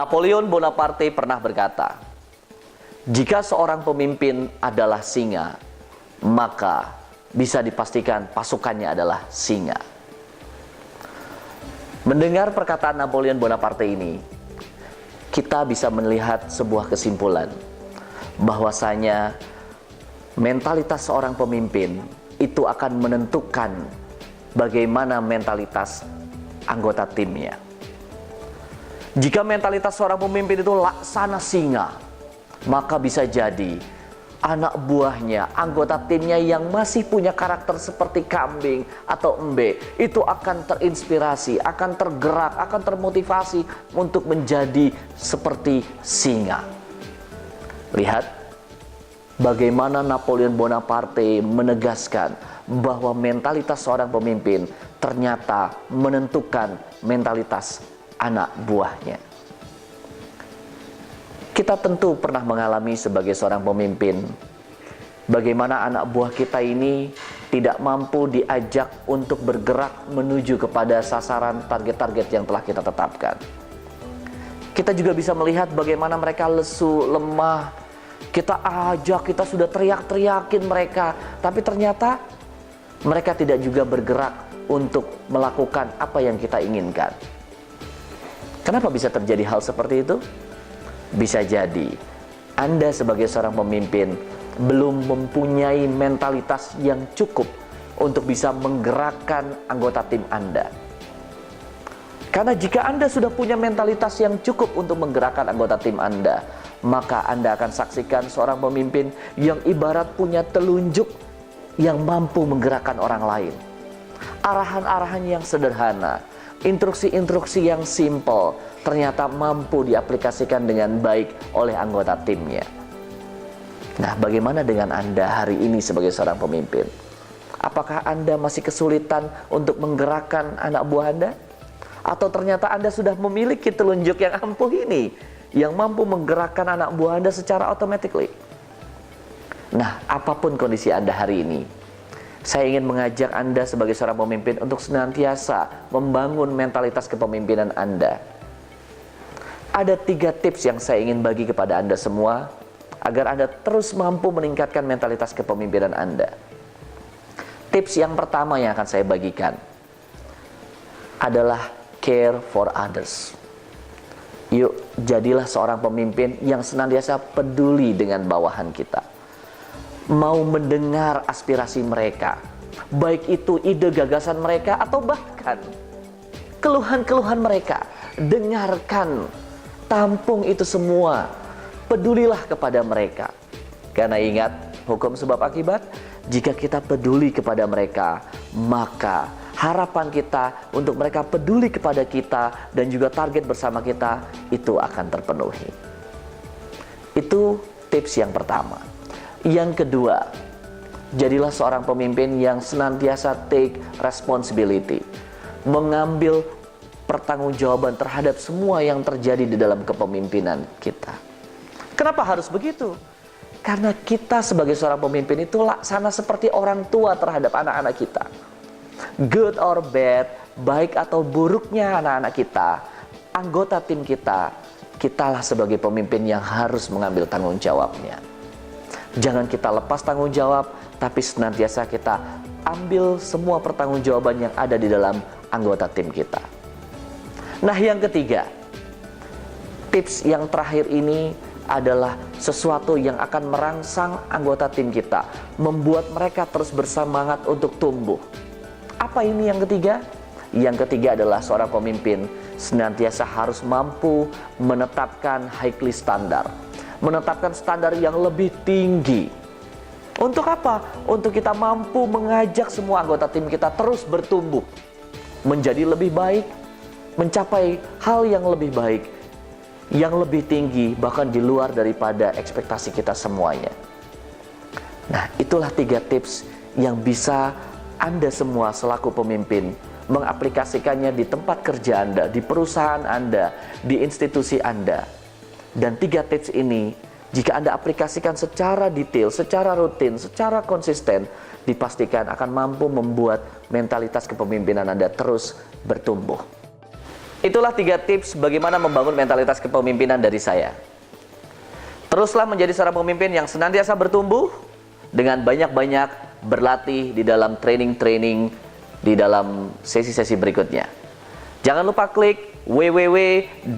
Napoleon Bonaparte pernah berkata, jika seorang pemimpin adalah singa, maka bisa dipastikan pasukannya adalah singa. Mendengar perkataan Napoleon Bonaparte ini, kita bisa melihat sebuah kesimpulan bahwasanya mentalitas seorang pemimpin itu akan menentukan bagaimana mentalitas anggota timnya. Jika mentalitas seorang pemimpin itu laksana singa, maka bisa jadi anak buahnya, anggota timnya yang masih punya karakter seperti kambing atau embe, itu akan terinspirasi, akan tergerak, akan termotivasi untuk menjadi seperti singa. Lihat bagaimana Napoleon Bonaparte menegaskan bahwa mentalitas seorang pemimpin ternyata menentukan mentalitas anak buahnya. Kita tentu pernah mengalami sebagai seorang pemimpin bagaimana anak buah kita ini tidak mampu diajak untuk bergerak menuju kepada sasaran target-target yang telah kita tetapkan. Kita juga bisa melihat bagaimana mereka lesu, lemah. Kita ajak, kita sudah teriak-teriakin mereka, tapi ternyata mereka tidak juga bergerak untuk melakukan apa yang kita inginkan. Kenapa bisa terjadi hal seperti itu? Bisa jadi Anda sebagai seorang pemimpin belum mempunyai mentalitas yang cukup untuk bisa menggerakkan anggota tim Anda. Karena jika Anda sudah punya mentalitas yang cukup untuk menggerakkan anggota tim Anda, maka Anda akan saksikan seorang pemimpin yang ibarat punya telunjuk yang mampu menggerakkan orang lain. Arahan-arahan yang sederhana, instruksi-instruksi yang simple ternyata mampu diaplikasikan dengan baik oleh anggota timnya. Nah, bagaimana dengan Anda hari ini sebagai seorang pemimpin? Apakah Anda masih kesulitan untuk menggerakkan anak buah Anda? Atau ternyata Anda sudah memiliki telunjuk yang ampuh ini, yang mampu menggerakkan anak buah Anda secara automatically? Nah, apapun kondisi Anda hari ini, saya ingin mengajak Anda sebagai seorang pemimpin untuk senantiasa membangun mentalitas kepemimpinan Anda. Ada 3 tips yang saya ingin bagi kepada Anda semua agar Anda terus mampu meningkatkan mentalitas kepemimpinan Anda. Tips yang pertama yang akan saya bagikan adalah care for others. Yuk, jadilah seorang pemimpin yang senantiasa peduli dengan bawahan kita. Mau mendengar aspirasi mereka, baik itu ide gagasan mereka atau bahkan keluhan-keluhan mereka. Dengarkan, tampung itu semua, pedulilah kepada mereka. Karena ingat hukum sebab akibat, jika kita peduli kepada mereka, maka harapan kita untuk mereka peduli kepada kita dan juga target bersama kita itu akan terpenuhi. Itu tips yang pertama. Yang kedua, jadilah seorang pemimpin yang senantiasa take responsibility, mengambil pertanggungjawaban terhadap semua yang terjadi di dalam kepemimpinan kita. Kenapa harus begitu? Karena kita sebagai seorang pemimpin itu laksana seperti orang tua terhadap anak-anak kita. Good or bad, baik atau buruknya anak-anak kita, anggota tim kita, kitalah sebagai pemimpin yang harus mengambil tanggung jawabnya. Jangan kita lepas tanggung jawab, tapi senantiasa kita ambil semua pertanggungjawaban yang ada di dalam anggota tim kita. Nah, yang ketiga, tips yang terakhir ini adalah sesuatu yang akan merangsang anggota tim kita, membuat mereka terus bersemangat untuk tumbuh. Apa ini yang ketiga? Yang ketiga adalah seorang pemimpin senantiasa harus mampu menetapkan high standar, menetapkan standar yang lebih tinggi. Untuk apa? Untuk kita mampu mengajak semua anggota tim kita terus bertumbuh, menjadi lebih baik, mencapai hal yang lebih baik, yang lebih tinggi, bahkan di luar daripada ekspektasi kita semuanya. Nah, itulah 3 tips yang bisa Anda semua selaku pemimpin mengaplikasikannya di tempat kerja Anda, di perusahaan Anda, di institusi Anda. Dan 3 tips ini, jika Anda aplikasikan secara detail, secara rutin, secara konsisten, dipastikan akan mampu membuat mentalitas kepemimpinan Anda terus bertumbuh. Itulah 3 tips bagaimana membangun mentalitas kepemimpinan dari saya. Teruslah menjadi seorang pemimpin yang senantiasa bertumbuh dengan banyak-banyak berlatih di dalam training-training di dalam sesi-sesi berikutnya. Jangan lupa klik www.afta.co.id.